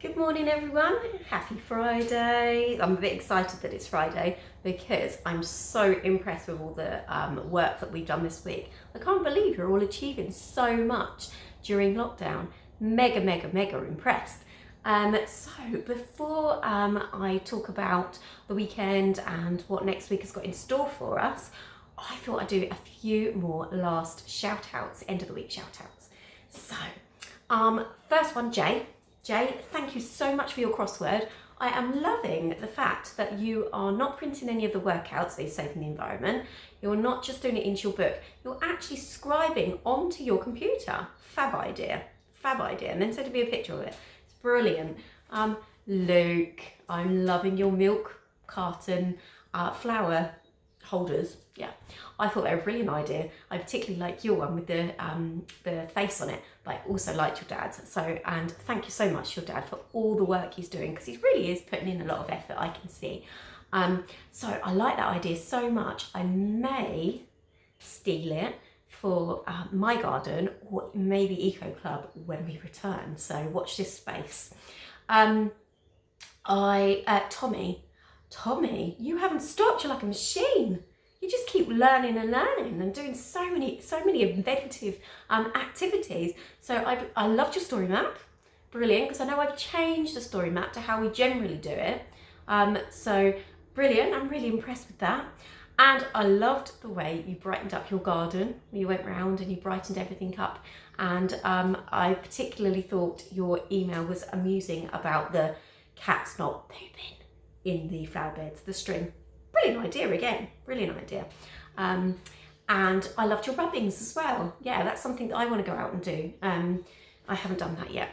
Good morning everyone, happy Friday. I'm a bit excited that it's Friday because I'm so impressed with all the work that we've done this week. I can't believe you're all achieving so much during lockdown. Mega impressed. So before I talk about the weekend and what next week has got in store for us, I thought I'd do a few more last shout outs, end of the week shout outs. So first one, Jay, thank you so much for your crossword. I am loving the fact that you are not printing any of the workouts that you save in the environment. You're not just doing it into your book. You're actually scribing onto your computer. Fab idea. And then send me a picture of it. It's brilliant. Luke, I'm loving your milk carton flower holders. Yeah, I thought they were a brilliant idea. I particularly like your one with the face on it, but I also liked your dad's. So, and thank you so much, your dad, for all the work he's doing, because he really is putting in a lot of effort, I can see. So I like that idea so much. I may steal it for my garden or maybe Eco Club when we return. So watch this space. Tommy, you haven't stopped. You're like a machine. You just keep learning and doing so many inventive activities. So I loved your story map. Brilliant, because I know I've changed the story map to how we generally do it. So brilliant, I'm really impressed with that. And I loved the way you brightened up your garden. You went round and you brightened everything up. And I particularly thought your email was amusing about the cats not pooping in the flower beds, the string. Brilliant idea again, brilliant idea. And I loved your rubbings as well. Yeah, that's something that I want to go out and do. I haven't done that yet.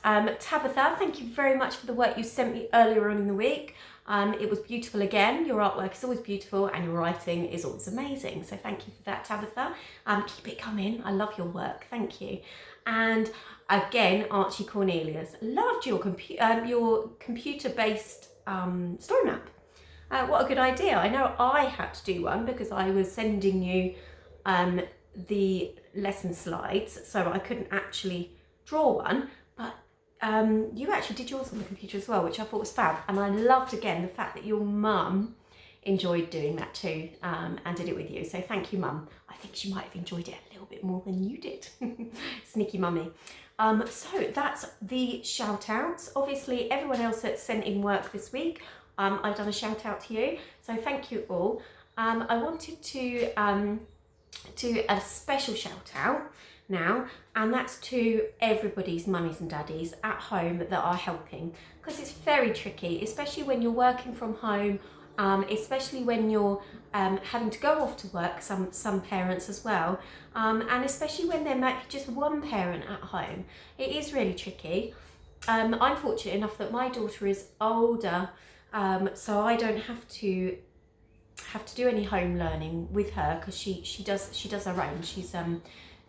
Tabitha, thank you very much for the work you sent me earlier on in the week. It was beautiful again. Your artwork is always beautiful and your writing is always amazing. So thank you for that, Tabitha. Keep it coming. I love your work. Thank you. And again, Archie Cornelius, loved your computer-based story map. What a good idea. I know I had to do one because I was sending you the lesson slides, so I couldn't actually draw one, but you actually did yours on the computer as well, which I thought was fab. And I loved, again, the fact that your mum enjoyed doing that too, and did it with you. So thank you, Mum. I think she might have enjoyed it a little bit more than you did. Sneaky mummy. So that's the shout outs. Obviously, everyone else that's sent in work this week, I've done a shout out to you. So thank you all. I wanted to do a special shout out now, and that's to everybody's mummies and daddies at home that are helping, because it's very tricky, especially when you're working from home, especially when you're having to go off to work, some parents as well, and especially when there might be just one parent at home. It is really tricky. I'm fortunate enough that my daughter is older, so I don't have to do any home learning with her, because she does her own.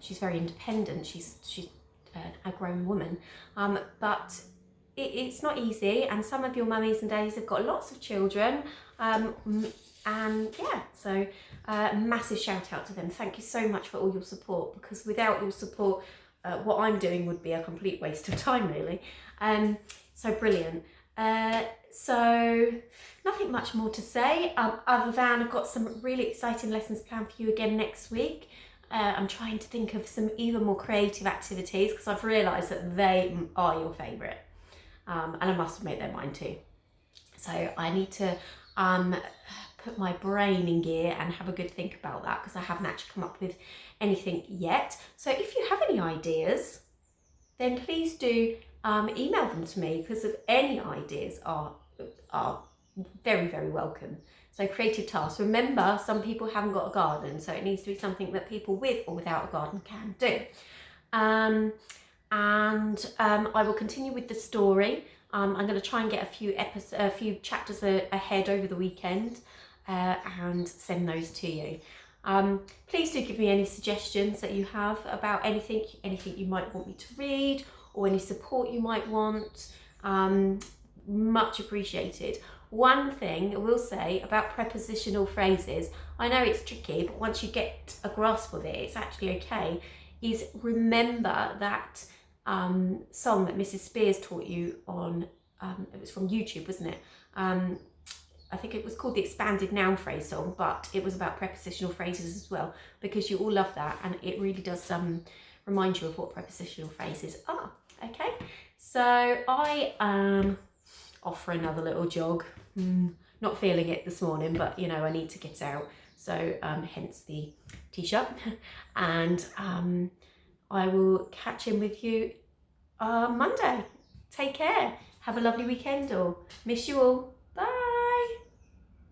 She's very independent. She's a grown woman, but it's not easy. And some of your mummies and daddies have got lots of children, and yeah, so massive shout out to them. Thank you so much for all your support, because without your support, what I'm doing would be a complete waste of time, really. So brilliant. So nothing much more to say, other than I've got some really exciting lessons planned for you again next week. I'm trying to think of some even more creative activities, because I've realised that they are your favourite, and I must admit they're mine too. So I need to put my brain in gear and have a good think about that, because I haven't actually come up with anything yet. So if you have any ideas, then please do email them to me, because of any ideas are very welcome. So creative tasks. Remember, some people haven't got a garden, so it needs to be something that people with or without a garden can do. And I will continue with the story. I'm going to try and get a few chapters ahead over the weekend, and send those to you. Please do give me any suggestions that you have about anything you might want me to read, or any support you might want. Much appreciated. One thing I will say about prepositional phrases, I know it's tricky, but once you get a grasp of it, it's actually okay, is remember that song that Mrs. Spears taught you on, it was from YouTube, wasn't it? I think it was called the Expanded Noun Phrase song, but it was about prepositional phrases as well, because you all love that, and it really does remind you of what prepositional phrases are. Okay, so I am off for another little jog. Not feeling it this morning, but you know, I need to get out, so hence the t-shirt. And I will catch in with you Monday. Take care. Have a lovely weekend, or miss you all.